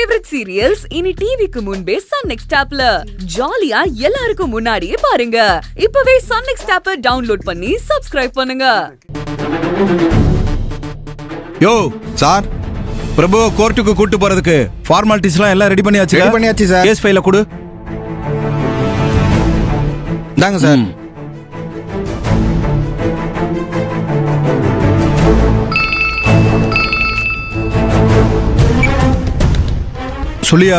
Favourite serials இனி டிவிக்கு முன்பே சன் நெக்ஸ்ட் ஆப்ல ஜாலியா எல்லாருக்கும் முன்னாடியே பாருங்க. இப்பவே சன் நெக்ஸ்ட் ஆப்பை டவுன்லோட் பண்ணி சப்ஸ்கிரைப் பண்ணுங்க. யோ சார், பிரபு கோர்ட்டுக்கு கூட்டு போறதுக்கு ஃபார்மாலிட்டிஸ்லாம் எல்லாம் ரெடி பண்ணியாச்சு சார். கேஸ் ஃபைல கொடு. தாங்க சார். சொல்லியா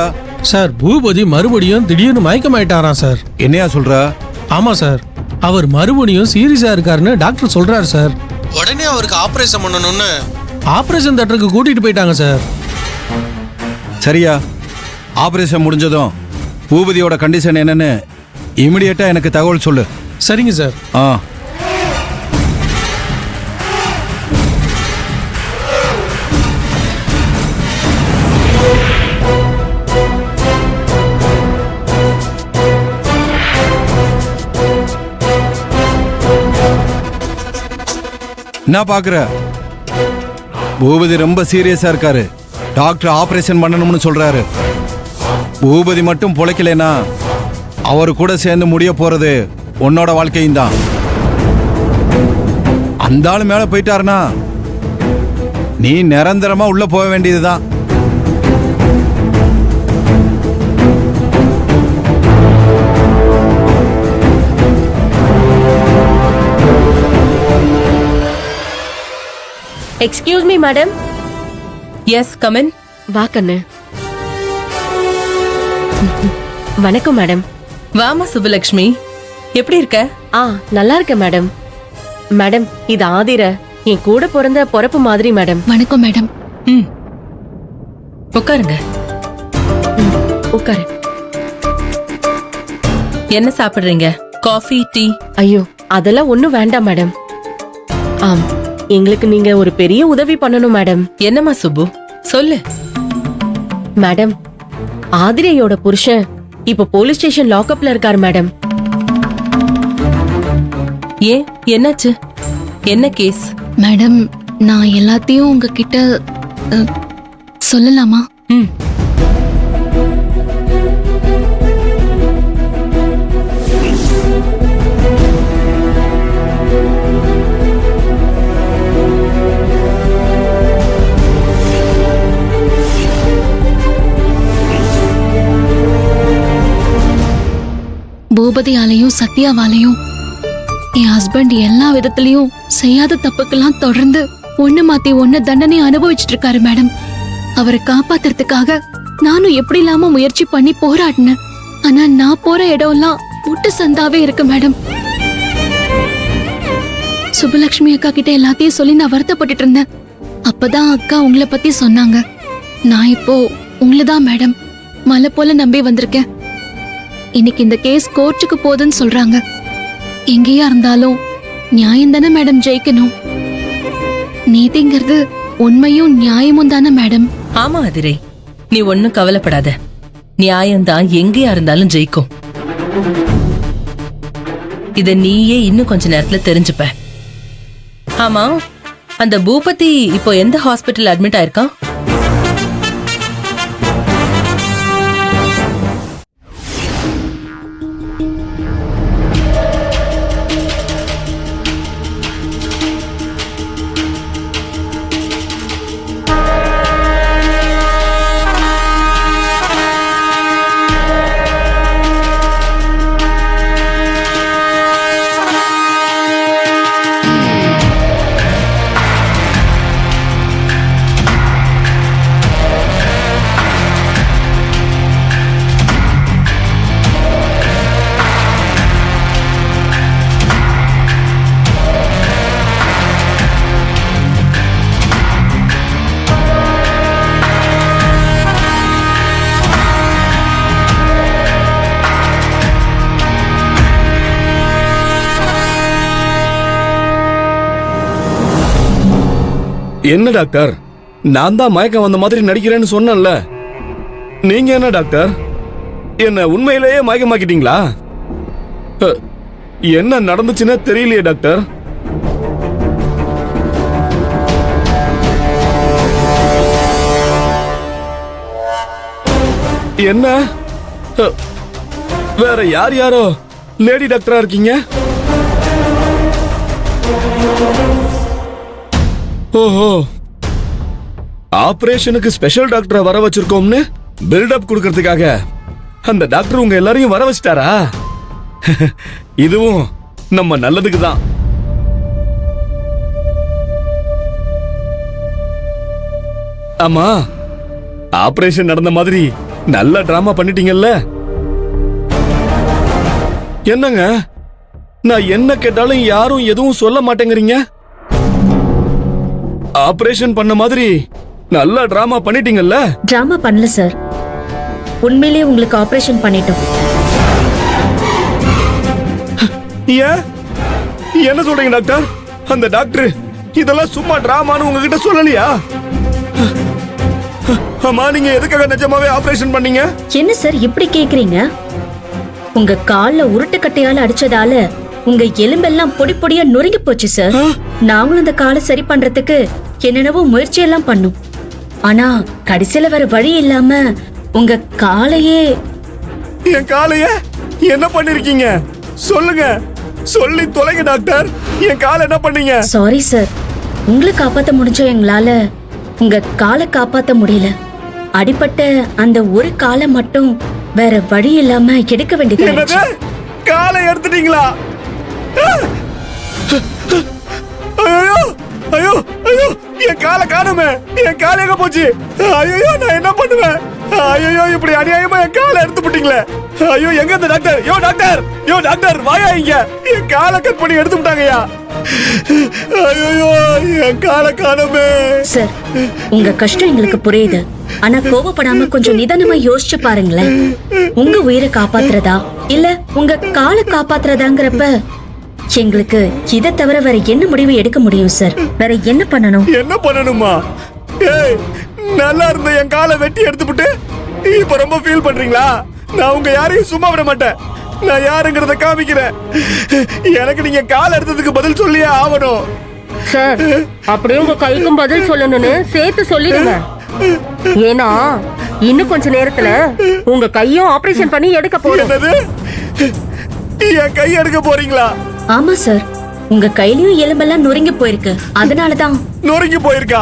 சார், பூபதி மறுபடியும் திடீர்னு மயக்கமாயிட்டாராம் சார். என்னையா சொல்ற? ஆமா சார், அவர் மறுபடியும் சீரியஸா இருக்காருன்னு டாக்டர் சொல்றாரு சார். உடனே அவருக்கு ஆபரேஷன் பண்ணணும்னு ஆபரேஷன் தியேட்டருக்கு கூட்டிட்டு போயிட்டாங்க சார். சரியா, ஆபரேஷன் முடிஞ்சதும் பூபதியோட கண்டிஷன் என்னன்னு இமிடியேட்டா எனக்கு தகவல் சொல்லு. சரிங்க சார். என்ன பாக்குற? பூபதி ரொம்ப சீரியஸா இருக்காரு. டாக்டர் ஆபரேஷன் பண்ணணும்னு சொல்றாரு. பூபதி மட்டும் பொழைக்கலைன்னா அவரு கூட சேர்ந்து முடிய போறது உன்னோட வாழ்க்கையும் தான். அந்த ஆளு மேல போயிட்டாருன்னா நீ நிரந்தரமா உள்ள போக வேண்டியதுதான். Excuse me madam. Yes, come in. வா கண்ணு. வணக்கம் மேடம். வாமா சுபலட்சுமி, எப்படி இருக்க? நல்லா இருக்கேன் மேடம். மேடம், இது ஆதிர, என் கூட பிறந்த பொறப்பு மாதிரி மேடம். வணக்கம் மேடம். உட்காருங்க. உட்காரு. என்ன சாப்பிடுறீங்க? Coffee, tea? ஐயோ, அதெல்லாம் ஒண்ணும் வேண்டாம் மேடம். எங்களுக்கு நீங்க ஒரு பெரிய உதவி பண்ணணும் மேடம். என்னம்மா சுப்பு, சொல்லு. மேடம், ஆதிரையோட புருஷன் இப்ப போலீஸ் ஸ்டேஷன் லாக்அப்ல இருக்காரு மேடம். ஏன், என்னாச்சு? என்ன கேஸ்? மேடம், நான் எல்லாத்தையும் உங்ககிட்ட சொல்லலாமா? பூபதியாலையும் சத்யாவாலையும் என் ஹஸ்பண்ட் எல்லா விதத்திலையும் செய்யாத தப்புக்கெல்லாம் தொடர்ந்து ஒண்ணு மாத்தி ஒண்ணு தண்டனை அனுபவிச்சுட்டு இருக்காரு மேடம். அவரை காப்பாத்துறதுக்காக நானும் எப்படி இல்லாம முயற்சி பண்ணி போராடினேன். ஆனா நான் போற இடம்லாம் முட்டு சந்தாவே இருக்கு மேடம். சுபலட்சுமி அக்கா கிட்ட எல்லாத்தையும் சொல்லி நான் வருத்தப்பட்டுட்டு இருந்தேன். அப்பதான் அக்கா உங்களை பத்தி சொன்னாங்க. நான் இப்போ உங்களதான் மேடம் மலை போல நம்பி வந்திருக்கேன். இன்னைக்கு இந்த கேஸ் கோர்ட்டுக்கு போகுதுன்னு சொல்றாங்க. எங்கேயா இருந்தாலும் நியாயம் தானே மேடம் ஜெயிக்கணும். நீதிங்கிறது உண்மையும் நியாயமும் தானே மேடம். ஆமா அதிரை, நீ ஒன்னும் கவலைப்படாத. நியாயம்தான் எங்கேயா இருந்தாலும் ஜெயிக்கும். இத நீயே இன்னும் கொஞ்ச நேரத்துல தெரிஞ்சுப்ப. ஆமா, அந்த பூபதி இப்போ எந்த ஹாஸ்பிட்டல் அட்மிட் ஆயிருக்கான்? என்ன டாக்டர், நான் தான் மயக்கம் வந்த மாதிரி நடிக்கிறேன்னு சொன்னேன்ல. நீங்க என்ன டாக்டர், என்ன உண்மையிலேயே மயக்கமாக்கிட்டீங்களா? என்ன நடந்துச்சுன்னு தெரியலையே டாக்டர். என்ன அ, வேற யார் யாரோ லேடி டாக்டரா இருக்கீங்க? ஓஹோ, ஆபரேஷனுக்கு ஸ்பெஷல் டாக்டரை வர வச்சிருக்கோம்னு பில்டப் கொடுக்கறதுக்காக அந்த டாக்டர் உங்க எல்லாரையும் வர வச்சிட்டாரா? இதுவும் நம்ம நல்லதுக்கு தான். ஆமா, ஆபரேஷன் நடந்த மாதிரி நல்ல டிராமா பண்ணிட்டீங்கல்ல. என்னங்க, நான் என்ன கேட்டாலும் யாரும் எதுவும் சொல்ல மாட்டேங்கிறீங்க. ஆபரேஷன் பண்ண மாதிரி நல்ல டிராமா பண்ணிட்டீங்கல்ல. டிராமா பண்ணல சார், உண்மையிலேயே உங்களுக்கு ஆபரேஷன் பண்ணிட்டோம். ஏன் என்ன சொல்றீங்க டாக்டர்? அந்த டாக்டர் இதெல்லாம் சும்மா டிராமான்னு உங்ககிட்ட சொல்லலையா? ஆமா, நீங்க எதுக்காக நிஜமாவே ஆபரேஷன் பண்ணீங்க? என்ன சார் இப்படி கேக்குறீங்க? உங்க கால்ல உருட்டுக்கட்டையால அடிச்சதால உங்க எலும்பெல்லாம் பொடி பொடியா நொறுங்கி போச்சு சார். நாங்களும் அந்த காலை சரி பண்றதுக்கு என்னென்னவோ முயற்சி எல்லாம் பண்ணோம். ஆனா கடைசியில வேற வழி இல்லாம உங்க காலையே. என் காலைய என்ன பண்ணிருக்கீங்க? சொல்லுங்க, சொல்லி தொலைங்க டாக்டர். என் காலை என்ன பண்ணீங்க? சாரி சார், உங்களை காப்பாத்த முடிஞ்ச எங்களால உங்க காலை காப்பாத்த முடியல. அடிப்பட்ட அந்த ஒரு காலை மட்டும் வேற வழி இல்லாம எடுக்க வேண்டியது. என்னது, காலை எடுத்துட்டீங்களா? ஐயோ ஐயோ ஐயோ, என் காலை காணுமே. என் காலை எங்க போச்சு? ஐயோ, நான் என்ன பண்ணுவேன்? ஐயோ, இப்படி அநியாயமா என் காலை எடுத்து போட்டீங்களே. ஐயோ, எங்க இந்த டாக்டர்? யோ டாக்டர், யோ டாக்டர், வாயா இங்க. என் காலை கட் பண்ணி எடுத்து விட்டாங்கயா. ஐயோ, என் காலை காணுமே. சார், உங்க கஷ்டம் எங்களுக்கு புரியுது. ஆனா கோபப்படாம கொஞ்சம் நிதானமா யோசிச்சு பாருங்களேன். உங்க உயிரை காப்பாத்துறதா இல்ல உங்க காலை காப்பாத்துறதாங்கிறப்ப எங்களுக்கு இதை தவிர வேற என்ன முடிவு எடுக்க முடியும் சார்? வேற என்ன பண்ணணும்? என்ன பண்ணணுமா? ஏய், நல்லா இருந்த என் காலை வெட்டி எடுத்துட்டு இப்ப ரொம்ப ஃபீல் பண்றீங்களா? நான் உங்க யாரையும் சும்மா விட மாட்டேன். நான் யாருங்கிறத காமிக்கிறேன். எனக்கு நீங்க கால் எடுத்ததுக்கு பதில் சொல்லியே ஆகணும். சார், அப்படியே உங்க கைக்கும் பதில் சொல்லணும்னு சேர்த்து சொல்லிடுங்க. ஏன்னா இன்னும் கொஞ்ச நேரத்துல உங்க கையும் ஆபரேஷன் பண்ணி எடுக்க போறோம். என்னது, என் கை எடுக்க போறீங்களா? ஆமா சார், உங்க கையிலயும் எலும்பெல்லாம் நொறுங்கி போயிருக்கு. அதனாலதான். நொறுங்கி போயிருக்கா?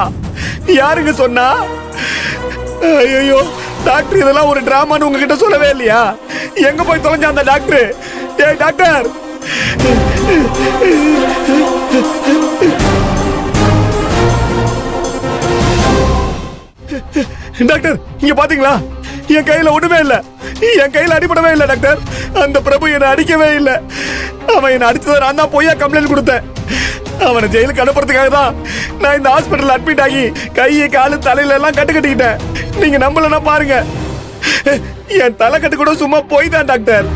யாருங்க சொன்னா? ஐயோ டாக்டர், இதெல்லாம் ஒரு டிராமான்னு உங்ககிட்ட சொல்லவே இல்லையா? எங்க போய் தொலைஞ்ச அந்த டாக்டர்? ஏய் டாக்டர், டாக்டர் இங்க பாத்தீங்களா? என் கையில ஒண்ணுமே இல்ல. என் கையில அடிபடவே இல்ல டாக்டர். அந்த பிரபு என்னை அடிக்கவே இல்ல. அவன் என்ன அடிச்சதை நான் தான் பொய்யா கம்ப்ளைண்ட் கொடுத்தேன். அவனை ஜெயிலுக்கு அனுப்புறதுக்காக தான் நான் இந்த ஹாஸ்பிட்டல் அட்மிட் ஆகி கையை காலு தலையில எல்லாம் கட்டு கட்டிக்கிட்டேன். நீங்க நம்பலன்னா பாருங்க, என் தலை கட்டு கூட சும்மா போய் தான் டாக்டர்.